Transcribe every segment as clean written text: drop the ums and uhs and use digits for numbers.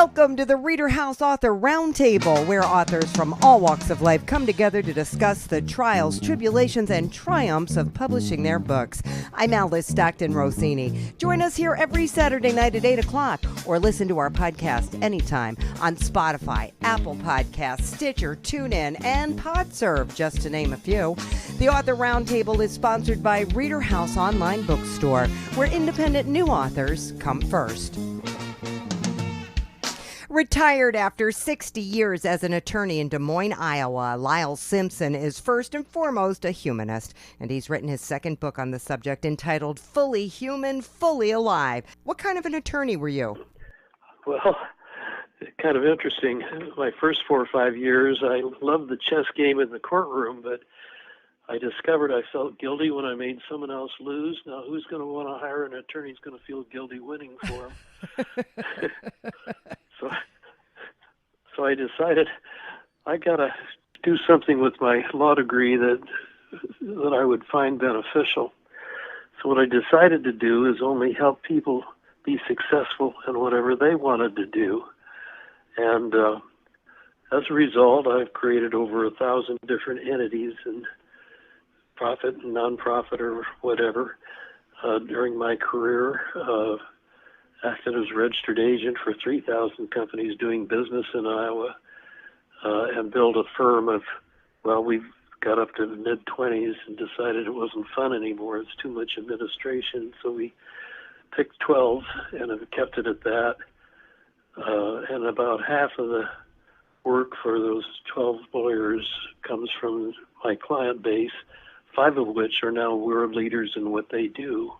Welcome to the ReaderHouse Author Roundtable, where authors from all walks of life come together to discuss the trials, tribulations, and triumphs of publishing their books. I'm Alice Stockton Rossini. Join us here every Saturday night at 8 o'clock, or listen to our podcast anytime on Spotify, Apple Podcasts, Stitcher, TuneIn, and PodServe, just to name a few. The Author Roundtable is sponsored by ReaderHouse Online Bookstore, where independent new authors come first. Retired after 60 years as an attorney in Des Moines, Iowa, Lyle Simpson is first and foremost a humanist, and he's written his second book on the subject entitled Fully Human, Fully Alive. What kind of an attorney were you? Well, kind of interesting. My first 4 or 5 years, I loved the chess game in the courtroom, but I discovered I felt guilty when I made someone else lose. Now, who's going to want to hire an attorney who's going to feel guilty winning for him? So I decided I got to do something with my law degree that I would find beneficial. So what I decided to do is only help people be successful in whatever they wanted to do. And as a result, I've created over 1,000 different entities, and profit and nonprofit or whatever during my career. Acted as a registered agent for 3,000 companies doing business in Iowa, and built a firm of, we've got up to the mid-20s and decided it wasn't fun anymore. It's too much administration. So we picked 12 and have kept it at that. And about half of the work for those 12 lawyers comes from my client base, 5 of which are now world leaders in what they do.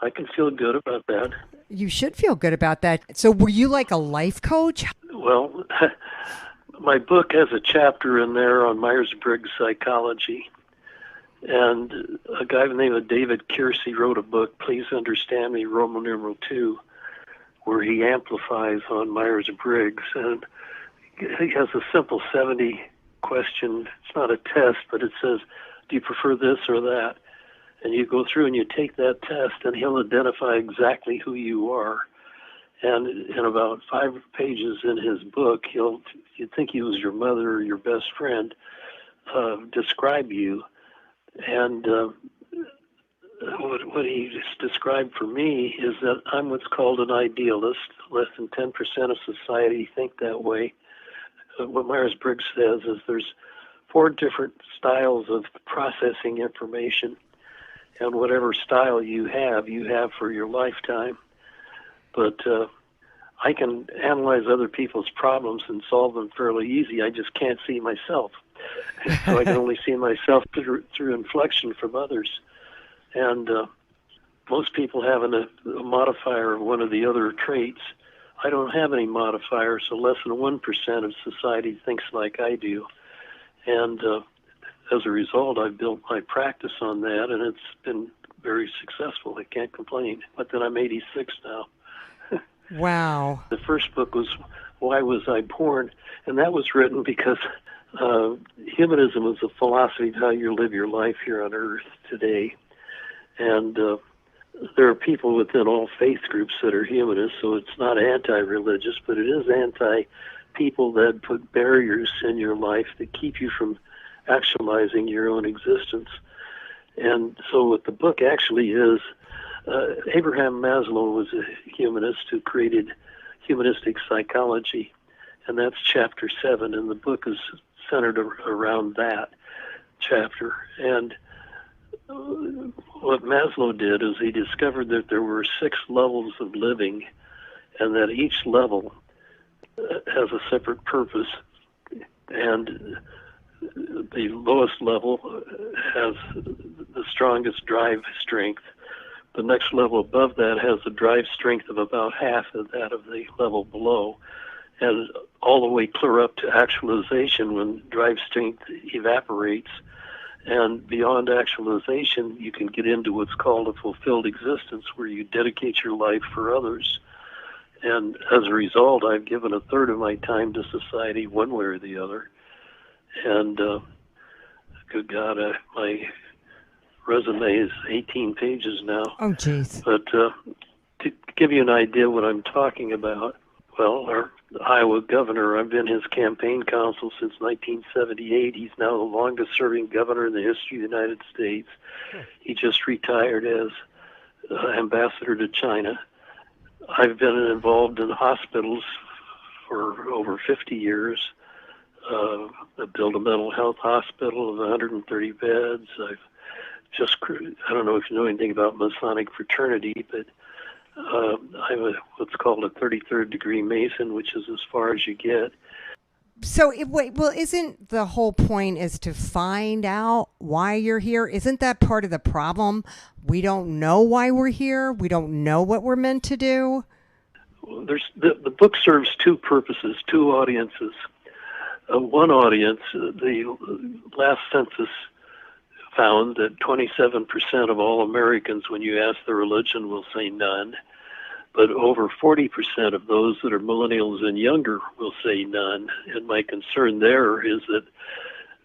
I can feel good about that. You should feel good about that. So were you like a life coach? Well, my book has a chapter in there on Myers-Briggs psychology. And a guy by the name of David Kiersey wrote a book, Please Understand Me, Roman numeral 2, where he amplifies on Myers-Briggs. And he has a simple 70 question. It's not a test, but it says, do you prefer this or that? And you go through and you take that test, and he'll identify exactly who you are. And in about 5 pages in his book, you'd think he was your mother or your best friend, describe you. And what he described for me is that I'm what's called an idealist. Less than 10% of society think that way. What Myers-Briggs says is there's 4 different styles of processing information. And whatever style you have for your lifetime. But I can analyze other people's problems and solve them fairly easy. I just can't see myself. So I can only see myself through inflection from others. And most people have a modifier of one of the other traits. I don't have any modifier, so less than 1% of society thinks like I do. And as a result, I've built my practice on that, and it's been very successful. I can't complain. But then I'm 86 now. Wow. The first book was Why Was I Born? And that was written because humanism is a philosophy of how you live your life here on Earth today. And there are people within all faith groups that are humanists, so it's not anti-religious, but it is anti-people that put barriers in your life that keep you from actualizing your own existence. And so what the book actually is, Abraham Maslow was a humanist who created humanistic psychology, and that's chapter 7, and the book is centered around that chapter. And what Maslow did is he discovered that there were 6 levels of living, and that each level has a separate purpose. And the lowest level has the strongest drive strength. The next level above that has a drive strength of about half of that of the level below, and all the way clear up to actualization when drive strength evaporates. And beyond actualization, you can get into what's called a fulfilled existence, where you dedicate your life for others. And as a result, I've given 1/3 of my time to society one way or the other. And good God, my resume is 18 pages now. Oh, geez. But to give you an idea what I'm talking about, Well, our Iowa governor, I've been his campaign counsel since 1978. He's now the longest-serving governor in the history of the United States. He just retired as ambassador to China. I've been involved in hospitals for over 50 years. I built a mental health hospital of 130 beds. I don't know if you know anything about Masonic fraternity, but I'm what's called a 33rd degree Mason, which is as far as you get. So, isn't the whole point is to find out why you're here? Isn't that part of the problem? We don't know why we're here. We don't know what we're meant to do. The book serves two purposes, two audiences. One audience, the last census found that 27% of all Americans, when you ask their religion, will say none. But over 40% of those that are millennials and younger will say none. And my concern there is that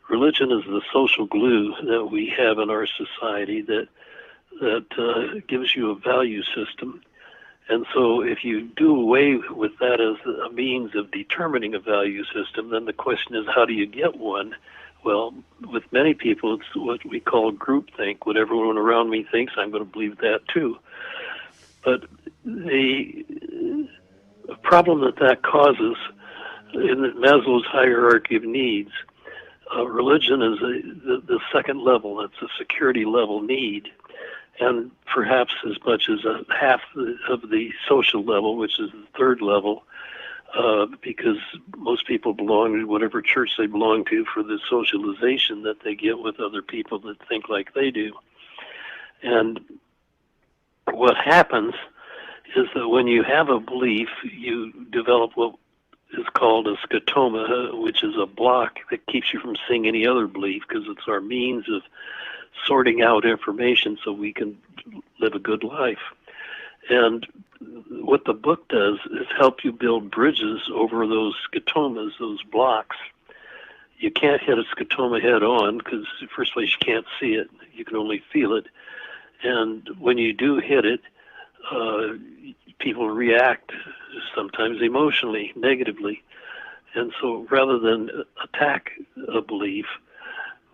religion is the social glue that we have in our society that gives you a value system. And so if you do away with that as a means of determining a value system, then the question is, how do you get one? Well, with many people, it's what we call groupthink. What everyone around me thinks, I'm going to believe that too. But the problem that causes in Maslow's hierarchy of needs, religion is the second level. It's a security level need. And perhaps as much as half of the social level, which is the third level, because most people belong to whatever church they belong to for the socialization that they get with other people that think like they do. And what happens is that when you have a belief, you develop what is called a scotoma, which is a block that keeps you from seeing any other belief, because it's our means of sorting out information so we can live a good life. And what the book does is help you build bridges over those scotomas, those blocks. You can't hit a scotoma head on because, first place, you can't see it. You can only feel it. And when you do hit it, people react sometimes emotionally, negatively. And so rather than attack a belief,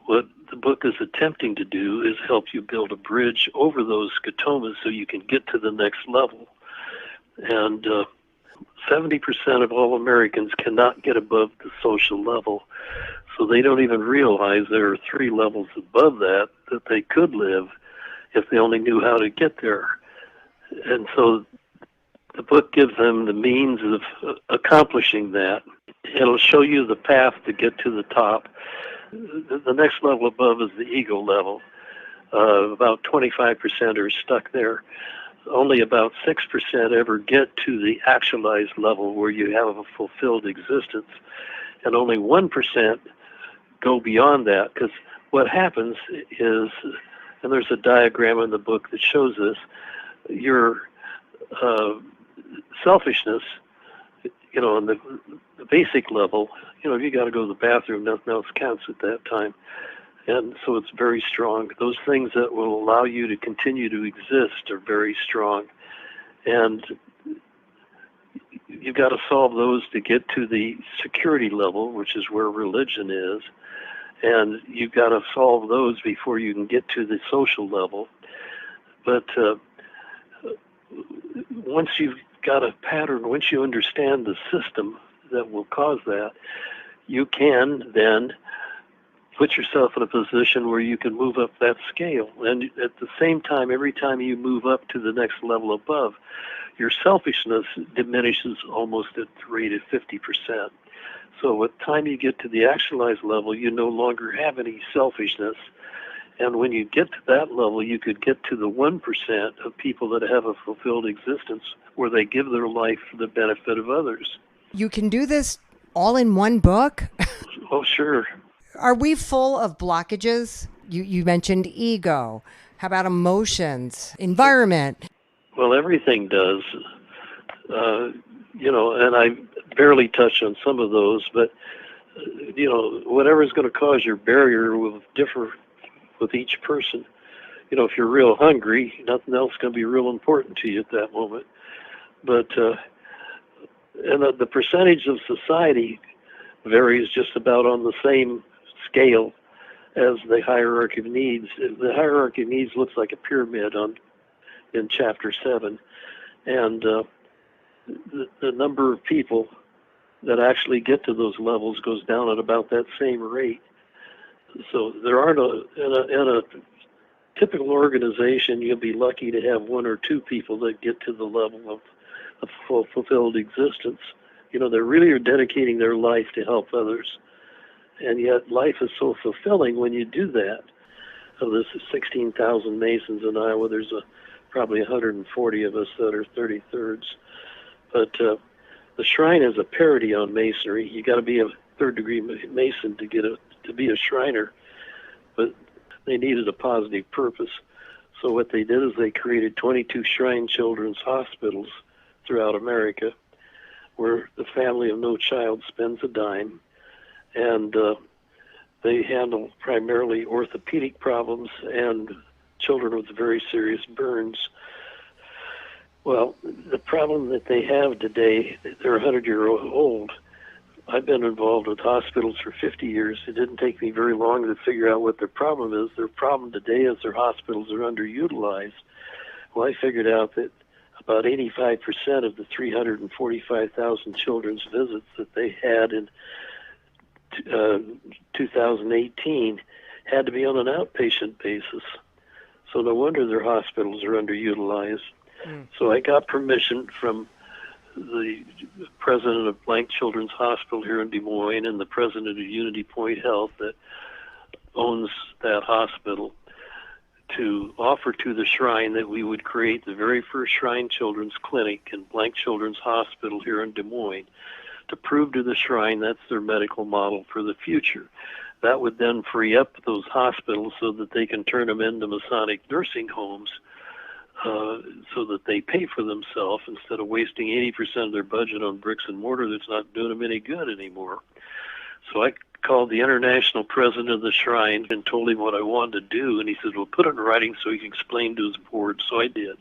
what the book is attempting to do is help you build a bridge over those scotomas so you can get to the next level. And 70% of all Americans cannot get above the social level. So they don't even realize there are 3 levels above that they could live if they only knew how to get there. And so the book gives them the means of accomplishing that. It'll show you the path to get to the top. The next level above is the ego level. About 25% are stuck there. Only about 6% ever get to the actualized level where you have a fulfilled existence. And only 1% go beyond that, because what happens is, and there's a diagram in the book that shows this, your selfishness, on the basic level, if you got to go to the bathroom, nothing else counts at that time. And so it's very strong. Those things that will allow you to continue to exist are very strong. And you've got to solve those to get to the security level, which is where religion is. And you've got to solve those before you can get to the social level. But once you've got a pattern, once you understand the system that will cause that, you can then put yourself in a position where you can move up that scale. And at the same time, every time you move up to the next level above, your selfishness diminishes almost at the rate of 50%. So at the time you get to the actualized level, you no longer have any selfishness. And when you get to that level, you could get to the 1% of people that have a fulfilled existence where they give their life for the benefit of others. You can do this all in one book? Oh, sure. Are we full of blockages? You mentioned ego. How about emotions, environment? Well, everything does. And I barely touch on some of those, but, whatever is going to cause your barrier will differ with each person. If you're real hungry, nothing else is going to be real important to you at that moment. But and the percentage of society varies just about on the same scale as the hierarchy of needs. The hierarchy of needs looks like a pyramid in Chapter 7, and the number of people that actually get to those levels goes down at about that same rate. So there aren't in a typical organization, you'll be lucky to have one or two people that get to the level of fulfilled existence. They really are dedicating their life to help others. And yet life is so fulfilling when you do that. So this is 16,000 Masons in Iowa. There's probably 140 of us that are 33rds. But the shrine is a parody on Masonry. You got to be a third-degree Mason to be a Shriner. But they needed a positive purpose. So what they did is they created 22 Shrine Children's Hospitals throughout America, where the family of no child spends a dime, and they handle primarily orthopedic problems and children with very serious burns. Well, the problem that they have today, they're 100-year-old. I've been involved with hospitals for 50 years. It didn't take me very long to figure out what their problem is. Their problem today is their hospitals are underutilized. Well, I figured out that about 85% of the 345,000 children's visits that they had in 2018 had to be on an outpatient basis. So no wonder their hospitals are underutilized. So I got permission from the president of Blank Children's Hospital here in Des Moines and the president of Unity Point Health that owns that hospital to offer to the Shrine that we would create the very first Shrine Children's Clinic in Blank Children's Hospital here in Des Moines to prove to the Shrine that's their medical model for the future. That would then free up those hospitals so that they can turn them into Masonic nursing homes so that they pay for themselves instead of wasting 80% of their budget on bricks and mortar that's not doing them any good anymore. So I called the international president of the Shrine and told him what I wanted to do, and he said, well, put it in writing so he can explain to his board. So I did.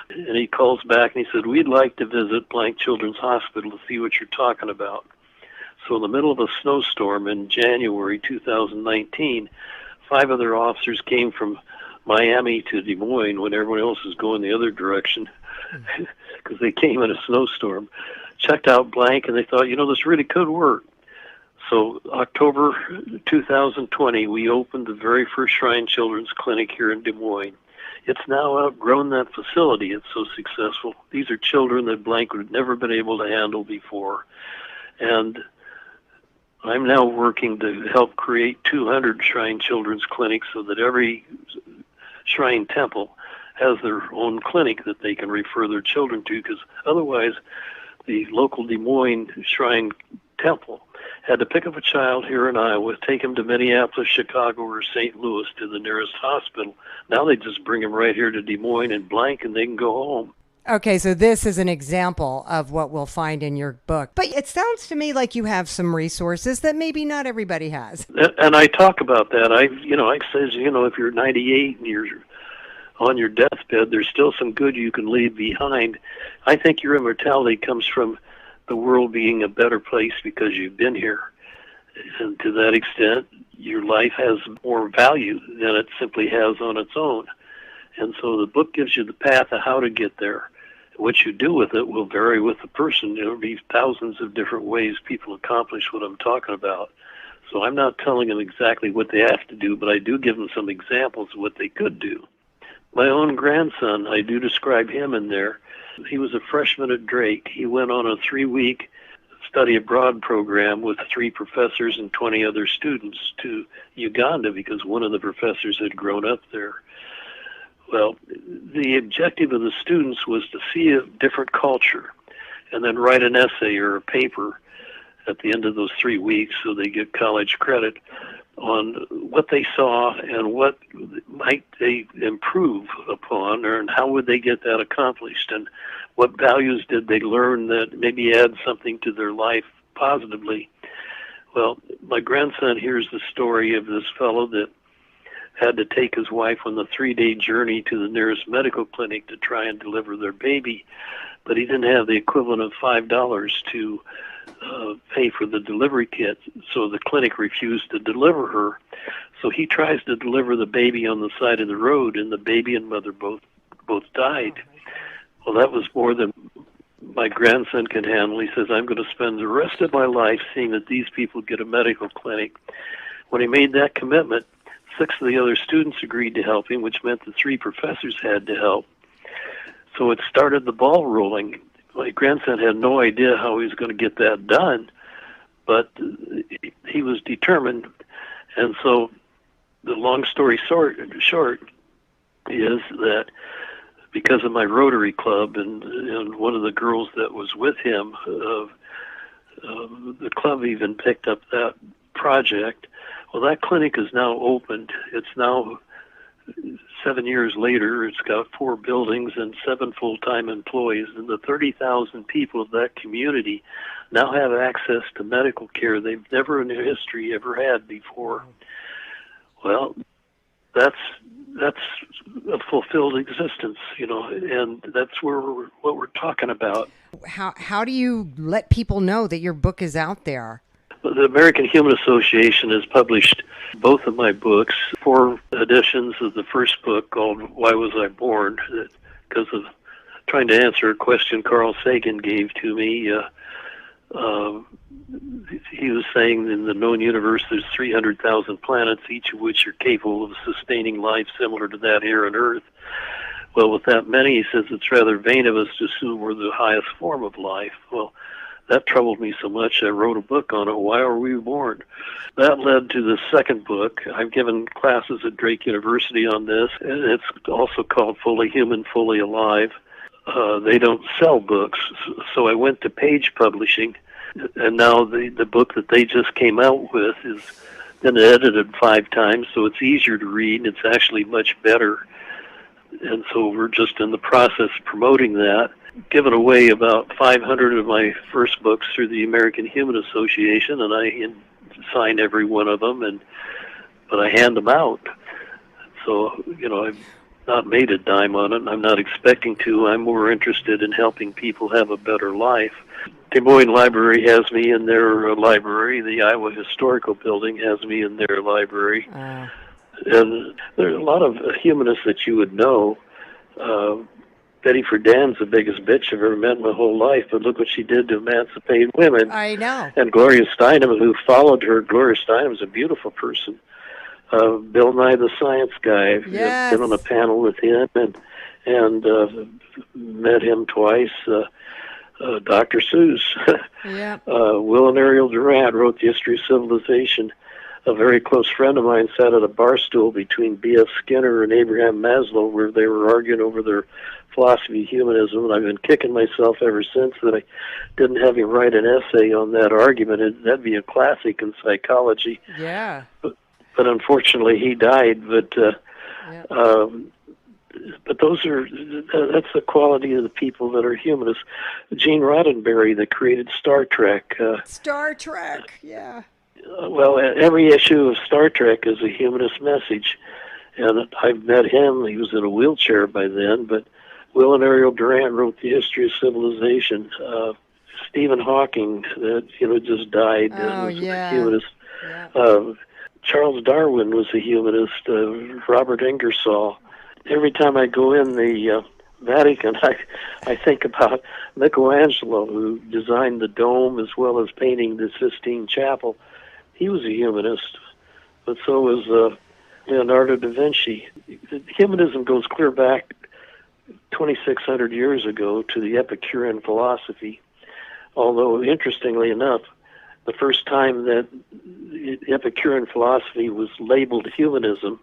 And he calls back and he said, we'd like to visit Blank Children's Hospital to see what you're talking about. So in the middle of a snowstorm in January 2019, 5 other officers came from Miami to Des Moines when everyone else was going the other direction because they came in a snowstorm, checked out Blank, and they thought, this really could work. So October 2020, we opened the very first Shrine Children's Clinic here in Des Moines. It's now outgrown that facility. It's so successful. These are children that Blank would have never been able to handle before. And I'm now working to help create 200 Shrine Children's Clinics so that every Shrine Temple has their own clinic that they can refer their children to, because otherwise the local Des Moines Shrine Temple had to pick up a child here in Iowa, take him to Minneapolis, Chicago, or St. Louis to the nearest hospital. Now they just bring him right here to Des Moines and Blank, and they can go home. Okay, so this is an example of what we'll find in your book. But it sounds to me like you have some resources that maybe not everybody has. And I talk about that. I says, if you're 98 and you're on your deathbed, there's still some good you can leave behind. I think your immortality comes from the world being a better place because you've been here. And to that extent, your life has more value than it simply has on its own. And so the book gives you the path of how to get there. What you do with it will vary with the person. There will be thousands of different ways people accomplish what I'm talking about. So I'm not telling them exactly what they have to do, but I do give them some examples of what they could do. My own grandson, I do describe him in there. He was a freshman at Drake. He went on a 3-week study abroad program with 3 professors and 20 other students to Uganda because one of the professors had grown up there. Well, the objective of the students was to see a different culture and then write an essay or a paper at the end of those 3 weeks so they get college credit on what they saw and what might they improve upon, and how would they get that accomplished, and what values did they learn that maybe add something to their life positively. Well, my grandson hears the story of this fellow that had to take his wife on the 3-day journey to the nearest medical clinic to try and deliver their baby but he didn't have the equivalent of $5 to pay for the delivery kit, so the clinic refused to deliver her. So he tries to deliver the baby on the side of the road, and the baby and mother both died. Well, that was more than my grandson can handle. He says, I'm going to spend the rest of my life seeing that these people get a medical clinic. When he made that commitment, 6 of the other students agreed to help him, which meant the 3 professors had to help. So it started the ball rolling. My grandson had no idea how he was going to get that done, but he was determined. And so the long story short is that because of my Rotary Club and one of the girls that was with him, the club even picked up that project. Well, that clinic is now opened. It's now 7 years later. It's got 4 buildings and 7 full-time employees, and the 30,000 people of that community now have access to medical care they've never in their history ever had before. Well, that's a fulfilled existence, and that's what we're talking about. How do you let people know that your book is out there? The American Human Association has published both of my books, 4 editions of the first book called Why Was I Born? Because of trying to answer a question Carl Sagan gave to me. He was saying in the known universe there's 300,000 planets, each of which are capable of sustaining life similar to that here on Earth. Well, with that many, he says it's rather vain of us to assume we're the highest form of life. Well, that troubled me so much, I wrote a book on it, Why Are We Born? That led to the second book. I've given classes at Drake University on this, and it's also called Fully Human, Fully Alive. They don't sell books, so I went to Page Publishing, and now the book that they just came out with has been edited 5 times, so it's easier to read, and it's actually much better. And so we're just in the process of promoting that. Given away about 500 of my first books through the American Human Association, and I sign every one of them, but I hand them out. So, I've not made a dime on it, and I'm not expecting to. I'm more interested in helping people have a better life. Des Moines Library has me in their library. The Iowa Historical Building has me in their library. And there are a lot of humanists that you would know. Betty Friedan's the biggest bitch I've ever met in my whole life, but look what she did to emancipate women. I know. And Gloria Steinem, who followed her. Gloria Steinem's a beautiful person. Bill Nye the Science Guy. Yes. I've been on a panel with him and met him twice. Dr. Seuss. Yeah. Will and Ariel Durant wrote The History of Civilization. A very close friend of mine sat at a bar stool between B.F. Skinner and Abraham Maslow where they were arguing over their philosophy of humanism, and I've been kicking myself ever since that I didn't have him write an essay on that argument. That'd be a classic in psychology. Yeah. But unfortunately he died. But that's the quality of the people that are humanists. Gene Roddenberry, that created Star Trek. Star Trek, yeah. Well, every issue of Star Trek is a humanist message, and I've met him. He was in a wheelchair by then, but Will and Ariel Durant wrote The History of Civilization. Stephen Hawking, that just died, was a humanist. Yeah. Charles Darwin was a humanist. Robert Ingersoll. Every time I go in the Vatican, I think about Michelangelo, who designed the dome as well as painting the Sistine Chapel. He was a humanist, but so was Leonardo da Vinci. Humanism goes clear back 2,600 years ago to the Epicurean philosophy, although, interestingly enough, the first time that Epicurean philosophy was labeled humanism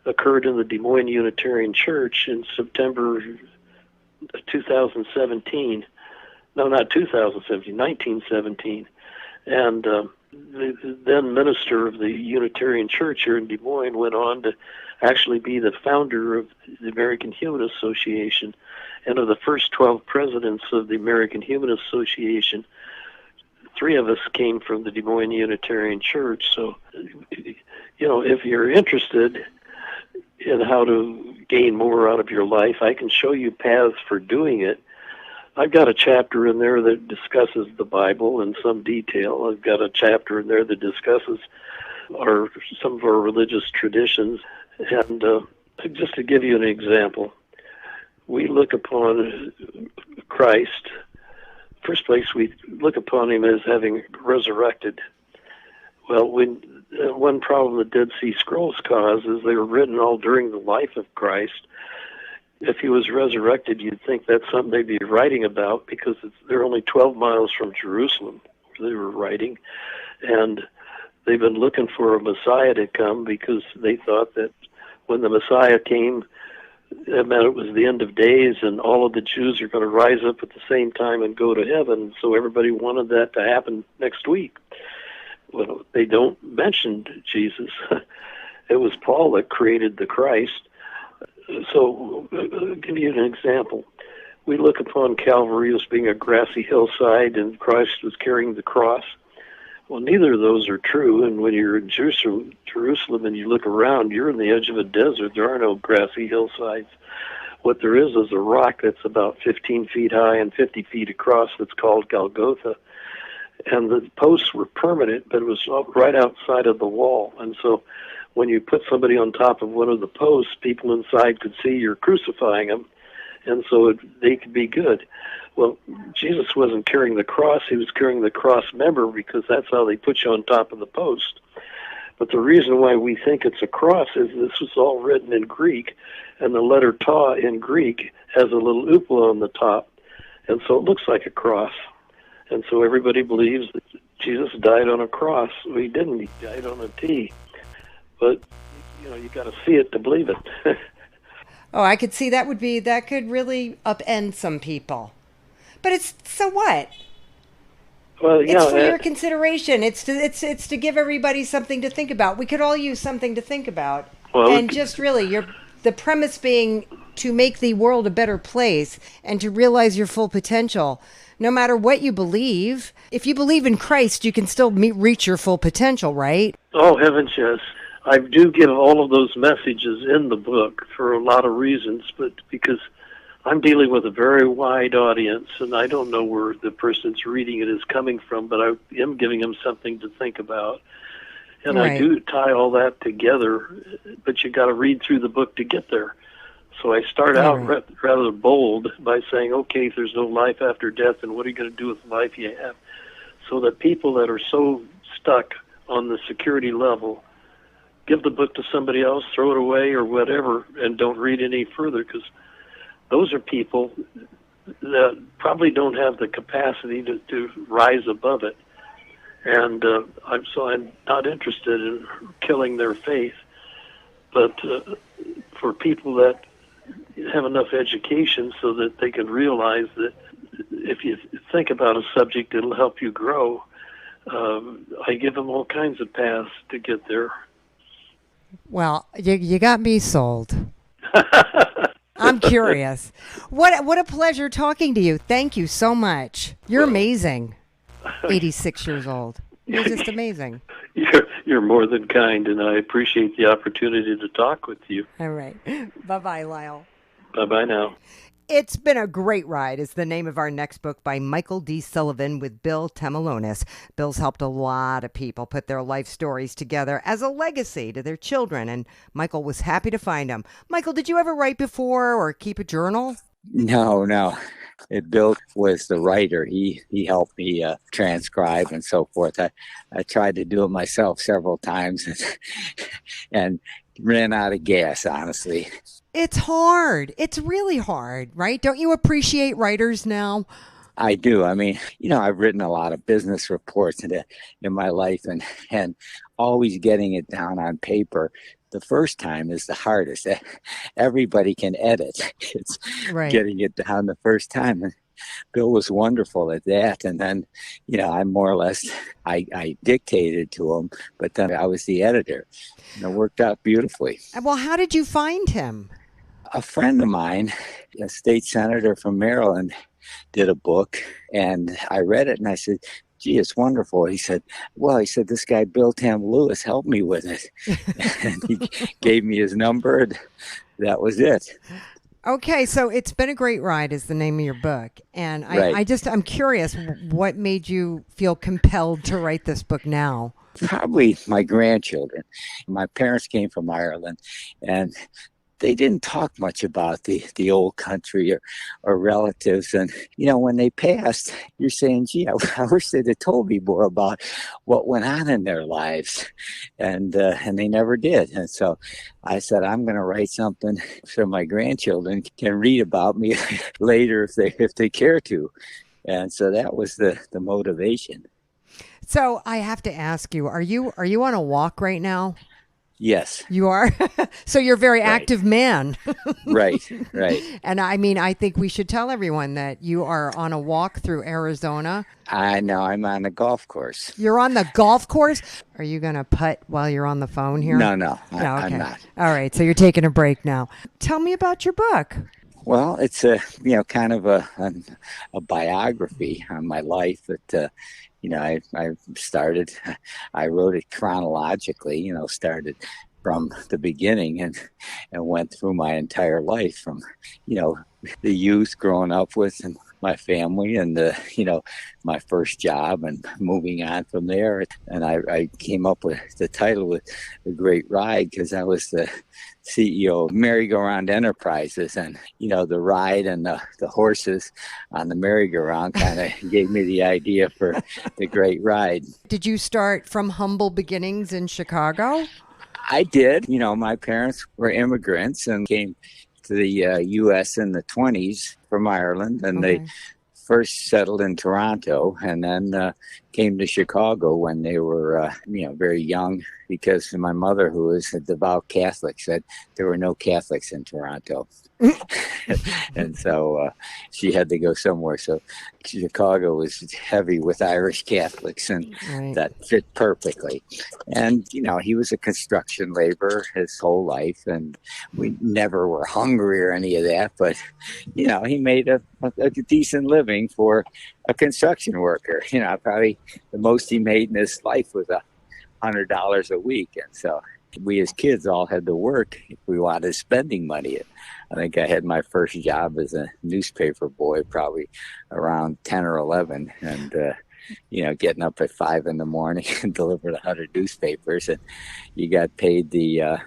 occurred in the Des Moines Unitarian Church in September 2017. No, not 2017, 1917. And the then minister of the Unitarian Church here in Des Moines went on to actually be the founder of the American Human Association. And of the first 12 presidents of the American Human Association, 3 of us came from the Des Moines Unitarian Church. So, if you're interested in how to gain more out of your life, I can show you paths for doing it. I've got a chapter in there that discusses the Bible in some detail. I've got a chapter in there that discusses some of our religious traditions. And just to give you an example, we look upon Christ. First place, we look upon him as having resurrected. Well, one problem the Dead Sea Scrolls cause is they were written all during the life of Christ. If he was resurrected, you'd think that's something they'd be writing about, because they're only 12 miles from Jerusalem where they were writing. And they've been looking for a Messiah to come because they thought that when the Messiah came, it meant it was the end of days and all of the Jews are going to rise up at the same time and go to heaven. So everybody wanted that to happen next week. Well, they don't mention Jesus. It was Paul that created the Christ. So I'll give you an example. We look upon Calvary as being a grassy hillside and Christ was carrying the cross. Well, neither of those are true. And when you're in Jerusalem and you look around, you're on the edge of a desert. There are no grassy hillsides. What there is a rock that's about 15 feet high and 50 feet across that's called Golgotha. And the posts were permanent, but it was right outside of the wall. And so when you put somebody on top of one of the posts, people inside could see you're crucifying them, and so they could be good. Well, Jesus wasn't carrying the cross. He was carrying the cross member, because that's how they put you on top of the post. But the reason why we think it's a cross is this was all written in Greek, and the letter ta in Greek has a little upla on the top, and so it looks like a cross. And so everybody believes that Jesus died on a cross. Well, he didn't. He died on a T. But, you got to see it to believe it. Oh, I could see that could really upend some people. But so what? Well, yeah, it's for your consideration. It's to give everybody something to think about. We could all use something to think about. Well, and just really, the premise being to make the world a better place and to realize your full potential. No matter what you believe, if you believe in Christ, you can still reach your full potential, right? Oh, heavens, yes. I do give all of those messages in the book for a lot of reasons, but because I'm dealing with a very wide audience, and I don't know where the person's reading it is coming from, but I am giving them something to think about. And right. I do tie all that together, but you got to read through the book to get there. So I start out rather bold by saying, okay, if there's no life after death, then what are you going to do with the life you have? So that people that are so stuck on the security level, give the book to somebody else, throw it away or whatever, and don't read any further, because those are people that probably don't have the capacity to rise above it. And I'm not interested in killing their faith. But for people that have enough education so that they can realize that if you think about a subject, it'll help you grow. I give them all kinds of paths to get there. Well, you got me sold. I'm curious. What a pleasure talking to you. Thank you so much. You're amazing. 86 years old. You're just amazing. You're more than kind, and I appreciate the opportunity to talk with you. All right. Bye-bye, Lyle. Bye-bye now. It's Been a Great Ride is the name of our next book by Michael D. Sullivan with Bill Tamulonis. Bill's helped a lot of people put their life stories together as a legacy to their children, and Michael was happy to find them. Michael, did you ever write before or keep a journal? No. Bill was the writer. He helped me transcribe and so forth. I tried to do it myself several times and ran out of gas, honestly. It's hard. It's really hard, right? Don't you appreciate writers now? I do. I mean, I've written a lot of business reports in my life, and always getting it down on paper the first time is the hardest. Everybody can edit. It's getting it down the first time. And Bill was wonderful at that. And then, I more or less, I dictated to him, but then I was the editor. And it worked out beautifully. Well, how did you find him? A friend of mine, a state senator from Maryland, did a book, and I read it, and I said, gee, it's wonderful. He said, this guy, Bill Tamulonis, helped me with it. And he gave me his number, and that was it. Okay, so It's Been a Great Ride is the name of your book. And Right. I'm curious, what made you feel compelled to write this book now? Probably my grandchildren. My parents came from Ireland, and they didn't talk much about the old country or relatives. And, when they passed, you're saying, gee, I wish they'd have told me more about what went on in their lives. And they never did. And so I said, I'm going to write something so my grandchildren can read about me later if they care to. And so that was the motivation. So I have to ask you, are you on a walk right now? Yes. You are? So you're a very Right. active man. Right. And I think we should tell everyone that you are on a walk through Arizona. I know, I'm on a golf course. You're on the golf course? Are you going to putt while you're on the phone here? No, Okay. I'm not. All right. So you're taking a break now. Tell me about your book. Well, it's kind of a biography on my life that, I wrote it chronologically, started from the beginning and went through my entire life from, the youth growing up with and my family and my first job and moving on from there. And I came up with the title with The Great Ride because I was the CEO of Merry-Go-Round Enterprises, and the ride and the horses on the merry-go-round kind of gave me the idea for The Great Ride. Did you start from humble beginnings in Chicago? I did. My parents were immigrants and came to the U.S. in the 20s from Ireland, and Okay. they first settled in Toronto and then came to Chicago when they were, very young, because my mother, who was a devout Catholic, said there were no Catholics in Toronto. And so she had to go somewhere. So Chicago was heavy with Irish Catholics, and Right. that fit perfectly. And, he was a construction laborer his whole life, and we never were hungry or any of that. But, he made a decent living for a construction worker. Probably the most he made in his life was $100 a week. And so we as kids all had to work if we wanted spending money. I think I had my first job as a newspaper boy probably around 10 or 11, and getting up at 5 in the morning and delivering 100 newspapers, and you got paid the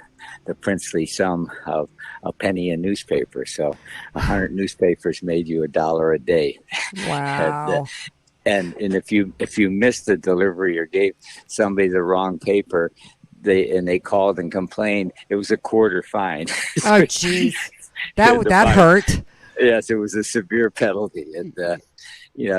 princely sum of a penny a newspaper. So 100 newspapers made you $1 a day. Wow. And if you missed the delivery or gave somebody the wrong paper, they called and complained, it was a quarter fine. Oh, jeez. That hurt. Yes, it was a severe penalty. And,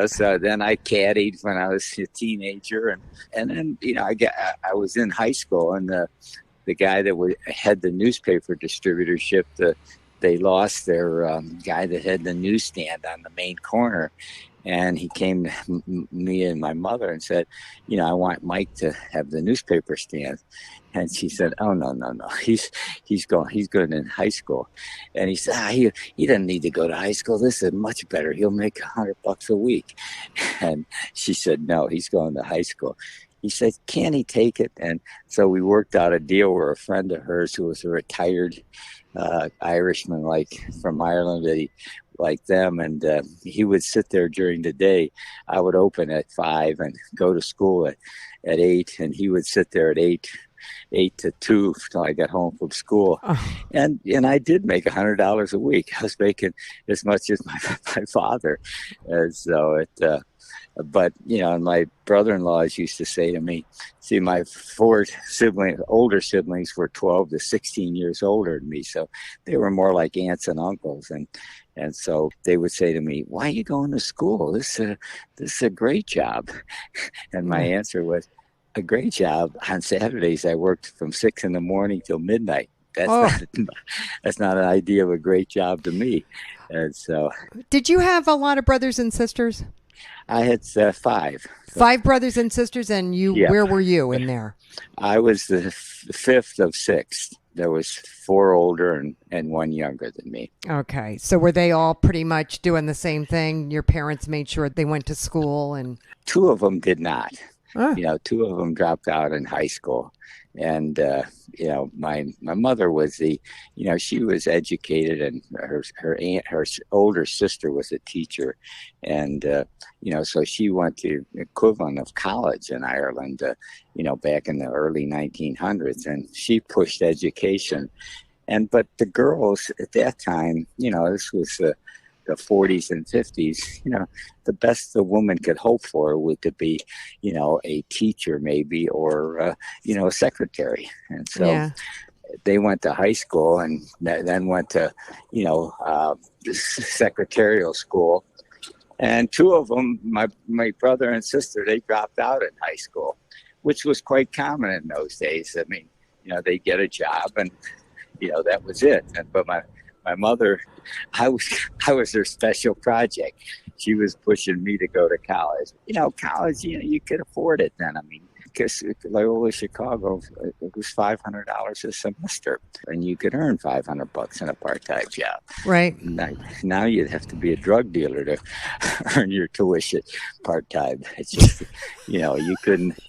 so then I caddied when I was a teenager. And then, I was in high school, and the guy that had the newspaper distributorship, they lost their guy that had the newsstand on the main corner. And he came to me and my mother and said, I want Mike to have the newspaper stand. And she said, oh, no. He's good in high school. And he said, he doesn't need to go to high school. This is much better. He'll make $100 a week. And she said, no, he's going to high school. He said, can he take it? And so we worked out a deal where a friend of hers who was a retired Irishman, from Ireland, that he like them, and he would sit there during the day. I would open at 5 and go to school at 8, and he would sit there at 8 to 2 till I got home from school. Oh. And I did make $100 a week. I was making as much as my father. And so but my brother-in-laws used to say to me, see, my 4 older siblings were 12 to 16 years older than me, so they were more like aunts and uncles, and so they would say to me, why are you going to school? This is a great job. And my answer was, a great job. On Saturdays, I worked from 6 in the morning till midnight. That's not an idea of a great job to me. And so, Did you have a lot of brothers and sisters? I had 5. 5 brothers and sisters, and you. Yeah. Where were you in there? I was the 5th of 6. There was 4 older and 1 younger than me. Okay, so were they all pretty much doing the same thing? Your parents made sure they went to school, and 2 of them did not. Huh. 2 of them dropped out in high school, And, my mother was she was educated, and her older sister was a teacher. And, so she went to the equivalent of college in Ireland, back in the early 1900s, and she pushed education. But the girls at that time, this was the 40s and 50s, the best the woman could hope for would to be, a teacher maybe, or, a secretary. And so they went to high school and then went to, secretarial school. And two of them, my brother and sister, they dropped out in high school, which was quite common in those days. I mean, they get a job and, that was it. But my mother, I was her special project. She was pushing me to go to college. College, you could afford it then. I mean, because Loyola Chicago, it was $500 a semester, and you could earn $500 in a part-time job. Right. Now you'd have to be a drug dealer to earn your tuition part-time. It's just, you couldn't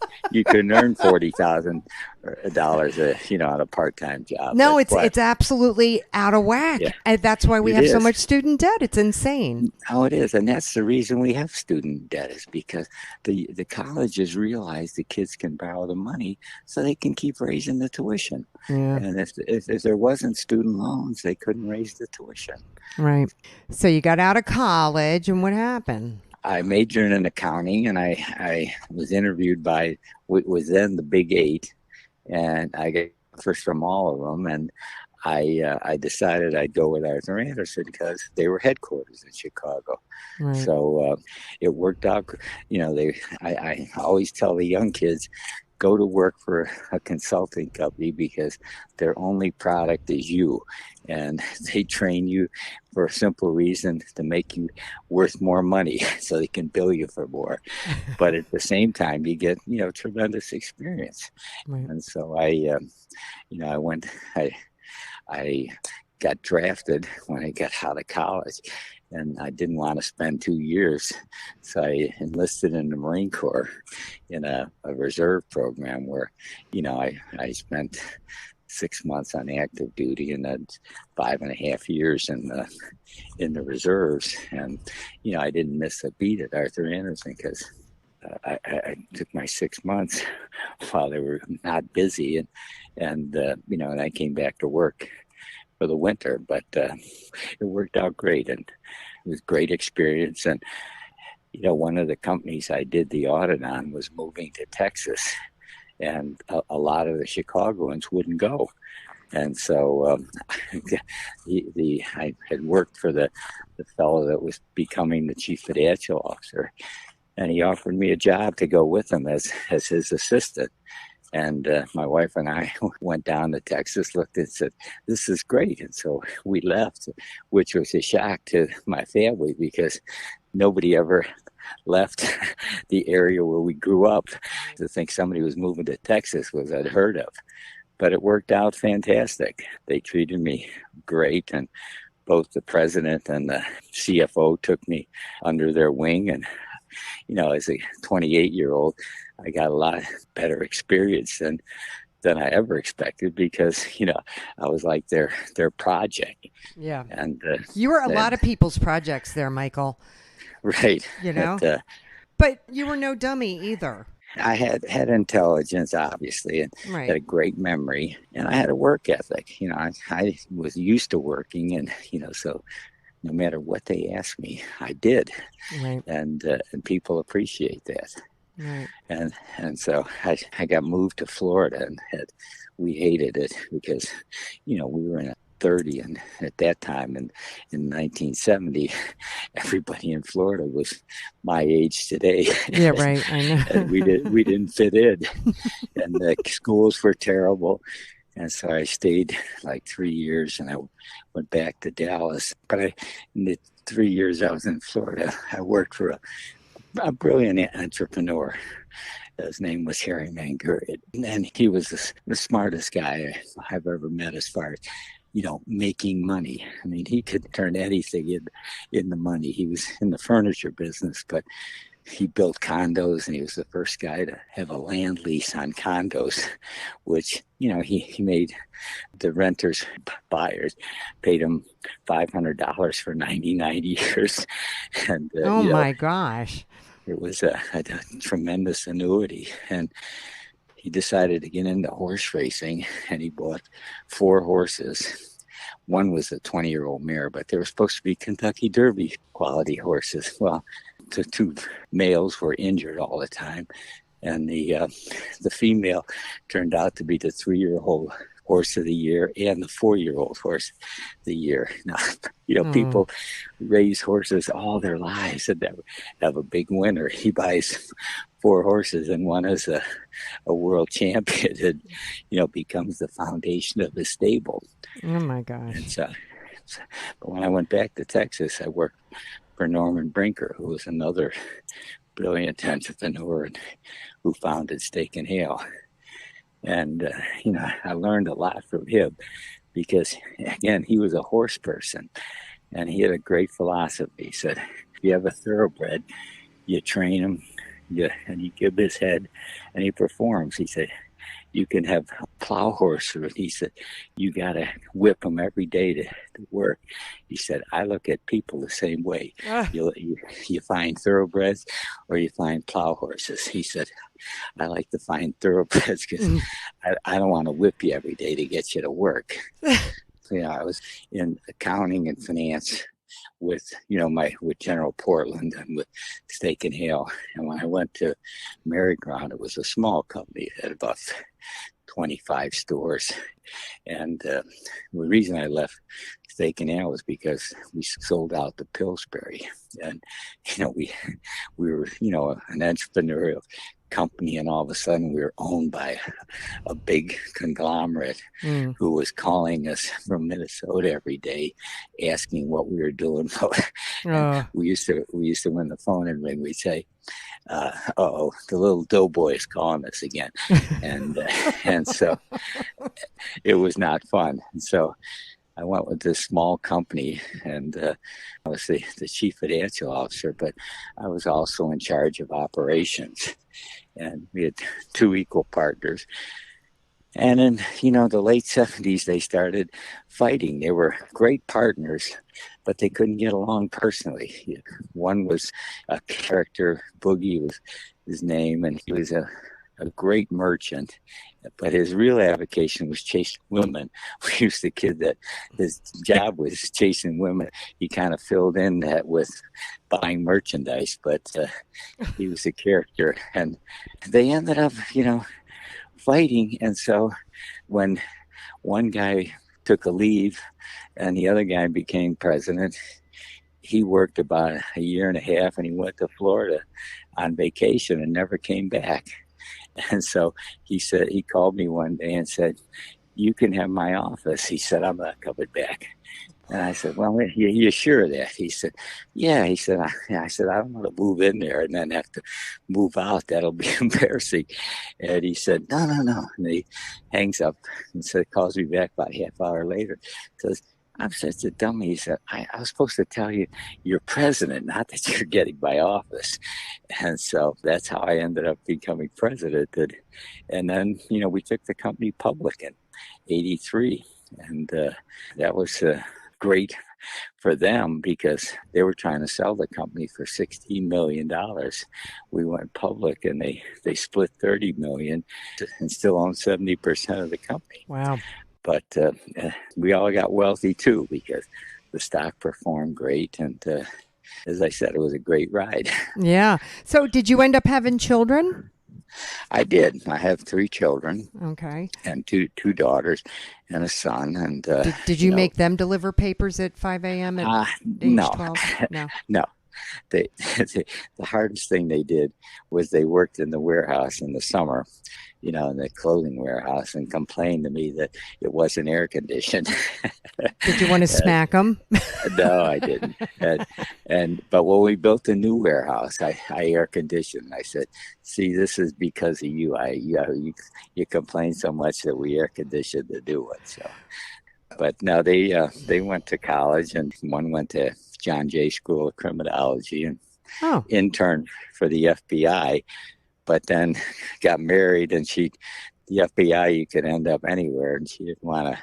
earn $40,000 on a part-time job. No, it's absolutely out of whack. Yeah. And that's why we have so much student debt. It's insane. Oh, it is. And that's the reason we have student debt, is because the colleges realize the kids can borrow the money so they can keep raising the tuition. Yeah. And if there wasn't student loans, they couldn't raise the tuition. Right. So you got out of college, and what happened? I majored in accounting, and I was interviewed by what was then the Big Eight, and I got offers from all of them. And I decided I'd go with Arthur Andersen because they were headquarters in Chicago. Right. So it worked out. I always tell the young kids, go to work for a consulting company because their only product is you. And they train you for a simple reason, to make you worth more money so they can bill you for more. But at the same time, you get, tremendous experience. Right. And so I got drafted when I got out of college, and I didn't want to spend 2 years. So I enlisted in the Marine Corps in a reserve program where, I spent 6 months on active duty and then 5.5 years in the reserves. And, I didn't miss a beat at Arthur Andersen because I took my 6 months while they were not busy, and I came back to work for the winter. But it worked out great, and it was great experience. And one of the companies I did the audit on was moving to Texas, and a lot of the Chicagoans wouldn't go. And so I had worked for the fellow that was becoming the chief financial officer, and he offered me a job to go with him as his assistant. And my wife and I went down to Texas, looked and said, this is great. And so we left, which was a shock to my family because nobody ever left the area where we grew up. To think somebody was moving to Texas was unheard of. But it worked out fantastic. They treated me great, and both the president and the CFO took me under their wing. And, as a 28-year-old, I got a lot better experience than I ever expected because, I was like their project. Yeah. And you were a lot of people's projects there, Michael. Right. But you were no dummy either. I had intelligence, obviously, and had a great memory, and I had a work ethic. I was used to working, and, so no matter what they asked me, I did. Right. And people appreciate that. Right. And so I got moved to Florida, and we hated it because, we were in a 30, and at that time in 1970, everybody in Florida was my age today. Yeah, right. I know. And we didn't fit in, and the schools were terrible. And so I stayed like 3 years, and I went back to Dallas. But in the 3 years I was in Florida, I worked for a brilliant entrepreneur. His name was Harry Mangurian, and he was the smartest guy I've ever met as far as, making money. I mean, he could turn anything into money. He was in the furniture business, but he built condos, and he was the first guy to have a land lease on condos, which, he made the renters, buyers, paid him $500 for 99 years. And, Oh my gosh. it was a tremendous annuity. And he decided to get into horse racing, and he bought 4 horses. One was a 20-year-old mare, but they were supposed to be Kentucky Derby quality horses. Well, the 2 males were injured all the time, and the female turned out to be the 3-year-old horse of the year and the 4-year-old horse of the year. Now, people raise horses all their lives and never have a big winner. He buys 4 horses, and one is a world champion, and becomes the foundation of his stable. Oh my gosh. And so, but when I went back to Texas, I worked for Norman Brinker, who was another brilliant entrepreneur who founded Steak and Ale. And, I learned a lot from him because, again, he was a horse person, and he had a great philosophy. He said, if you have a thoroughbred, you train him, and you give his head, and he performs. He said, you can have a plow horse. He said, you got to whip them every day to work. He said, I look at people the same way. You find thoroughbreds or you find plow horses. He said, I like to find thoroughbreds because I don't want to whip you every day to get you to work. So, I was in accounting and finance with General Portland and with Steak and Ale. And when I went to Merry Ground, it was a small company. It had about 25 stores. And the reason I left Steak and Ale was because we sold out to Pillsbury. And, we were, an entrepreneurial company, and all of a sudden we were owned by a big conglomerate who was calling us from Minnesota every day asking what we were doing. We used to when the phone would ring, we'd say, the little doughboy is calling us again. And so it was not fun. And so I went with this small company, and I was the chief financial officer, but I was also in charge of operations. And we had 2 equal partners. And in, the late 70s, they started fighting. They were great partners, but they couldn't get along personally. One was a character, Boogie was his name, and he was a great merchant, but his real avocation was chasing women. We used to kid that his job was chasing women. He kind of filled in that with buying merchandise, but he was a character. And they ended up, fighting. And so when one guy took a leave and the other guy became president, he worked about a year and a half, and he went to Florida on vacation and never came back. And so he called me one day and said, you can have my office. He said, I'm not coming back. And I said, well, you're sure of that? He said, yeah. He said, I said, I don't want to move in there and then have to move out. That'll be embarrassing. And he said, no. And he hangs up and calls me back about a half hour later. Says, I'm such a dummy. He said, I was supposed to tell you you're president, not that you're getting my office. And so that's how I ended up becoming president. And then, we took the company public in 1983. And that was great for them because they were trying to sell the company for $16 million. We went public and they split $30 million and still own 70% of the company. Wow. But we all got wealthy too because the stock performed great. And as I said, it was a great ride. Yeah. So did you end up having children? I did. I have 3 children. Okay. And two daughters and a son. And did you make them deliver papers at 5 a.m. at age 12? No. The hardest thing they did was they worked in the warehouse in the summer, in the clothing warehouse, and complained to me that it wasn't air conditioned. Did you want to smack them? No, I didn't. But when we built a new warehouse, I air conditioned. I said, "See, this is because of you. You complain so much that we air conditioned the new one." So, but no, they went to college, and one went to John Jay School of Criminology, and Oh, intern for the FBI, but then got married, and the FBI, you could end up anywhere, and she didn't want to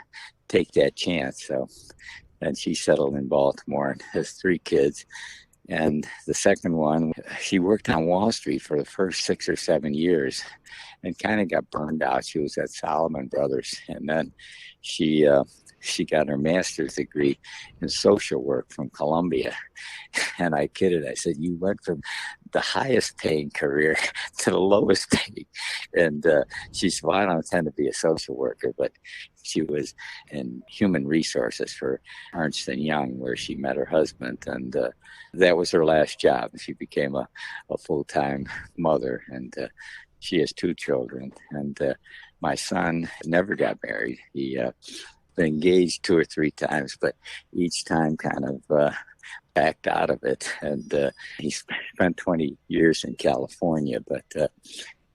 take that chance. So then she settled in Baltimore and has 3 kids. And the second one, she worked on Wall Street for the first 6 or 7 years and kind of got burned out. She was at Sullivan Brothers. And then she got her master's degree in social work from Columbia. And I kidded. I said, you went from the highest paying career to the lowest paying. And she said, well, I don't intend to be a social worker, but she was in human resources for Ernst & Young, where she met her husband. And that was her last job. She became a full-time mother, and she has 2 children. And my son never got married. He been engaged 2 or 3 times, but each time kind of backed out of it. And he spent 20 years in California, but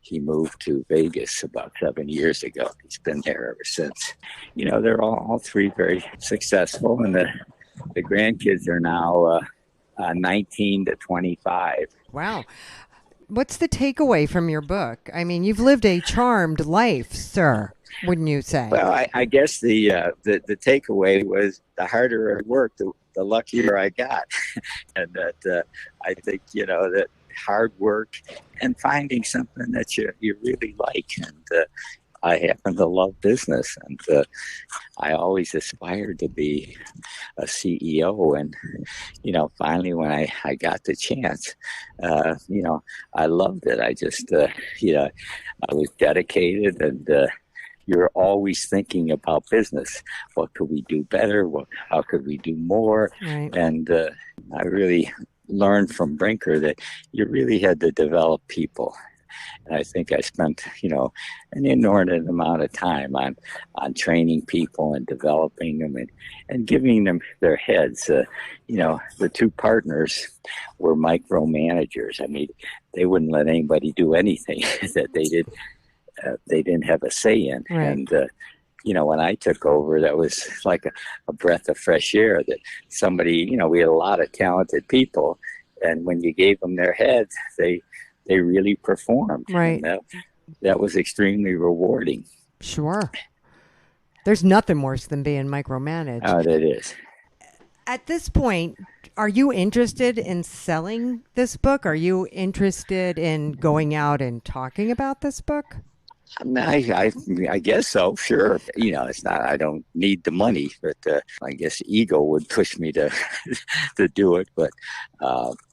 he moved to Vegas about 7 years ago. He's been there ever since. You know, they're all 3 very successful, and the grandkids are now 19 to 25. wow. What's the takeaway from your book? I mean, you've lived a charmed life, sir, wouldn't you say? Well, I guess the takeaway was the harder I worked, the luckier I got. And that I think, you know, that hard work and finding something that you really like. And I happen to love business, and I always aspired to be a CEO. And, you know, finally when I got the chance, you know, I loved it. I just, you know, I was dedicated, and you're always thinking about business. What could we do better? How could we do more? Right. And I really learned from Brinker that you really had to develop people. And I think I spent, you know, an inordinate amount of time on training people and developing them and giving them their heads. You know, the 2 partners were micromanagers. I mean, they wouldn't let anybody do anything that they didn't have a say in. Right. And, you know, when I took over, that was like a breath of fresh air that somebody, you know, we had a lot of talented people. And when you gave them their heads, they really performed. Right. And that was extremely rewarding. Sure. There's nothing worse than being micromanaged. Oh, that is. At this point, are you interested in selling this book? Are you interested in going out and talking about this book? I mean, I guess so, sure. You know, it's not, I don't need the money, but I guess ego would push me to to do it. But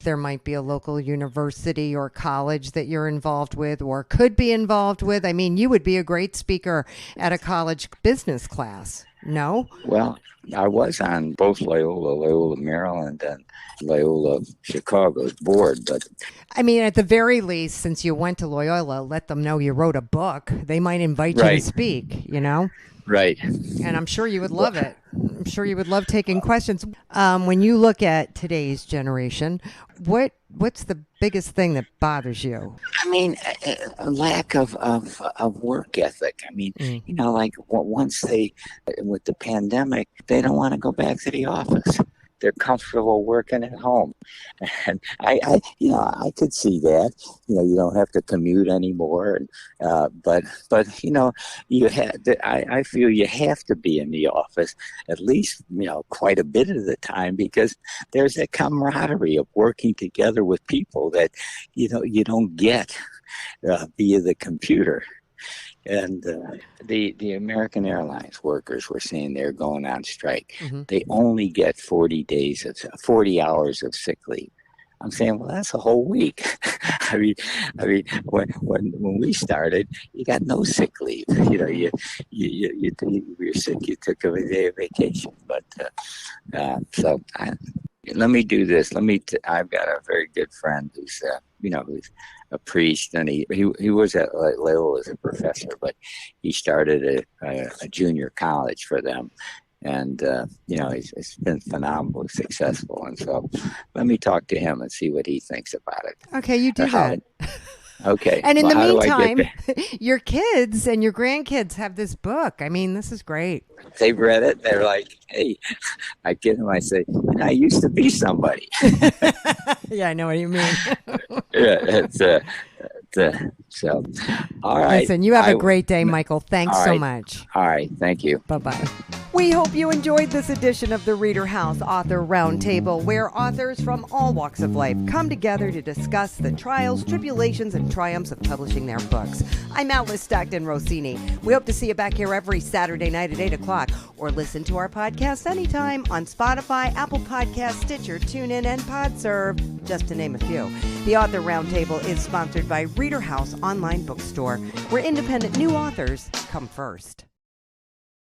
there might be a local university or college that you're involved with or could be involved with. I mean, you would be a great speaker at a college business class. No? Well, I was on both Loyola Maryland, and Loyola Chicago's board. But I mean, at the very least, since you went to Loyola, let them know you wrote a book. They might invite you to speak, you know? Right. And I'm sure you would love it. I'm sure you would love taking questions. When you look at today's generation, what's the biggest thing that bothers you? I mean, a lack of work ethic. I mean, you know, like once with the pandemic, they don't want to go back to the office. They're comfortable working at home. And I you know, I could see that. You know, you don't have to commute anymore. And, but you know, I feel you have to be in the office at least, you know, quite a bit of the time, because there's that camaraderie of working together with people that, you know, you don't get via the computer. And the American Airlines workers were saying they're going on strike. Mm-hmm. They only get 40 hours of sick leave. I'm saying, well, that's a whole week. I mean, when we started, you got no sick leave. You know, you're sick, you took a day of vacation. But so let me do this. I've got a very good friend who's who's a priest, and he was at Loyola as a professor, but he started a junior college for them. And, you know, it's been phenomenally successful. And so let me talk to him and see what he thinks about it. Okay, you do that. Okay. And in Well, the how do I get meantime, there? your kids and your grandkids have this book. I mean, this is great. They've read it. They're like, hey, I get them. I say, I used to be somebody. Yeah, I know what you mean. Yeah, so, all right. Listen, you have a great day, Michael. Thanks all so right. much. All right. Thank you. Bye-bye. We hope you enjoyed this edition of the ReaderHouse Author Roundtable, where authors from all walks of life come together to discuss the trials, tribulations, and triumphs of publishing their books. I'm Alice Stockton Rossini. We hope to see you back here every Saturday night at 8 o'clock, or listen to our podcast anytime on Spotify, Apple Podcasts, Stitcher, TuneIn, and PodServe, just to name a few. The Author Roundtable is sponsored by ReaderHouse Online Bookstore, where independent new authors come first.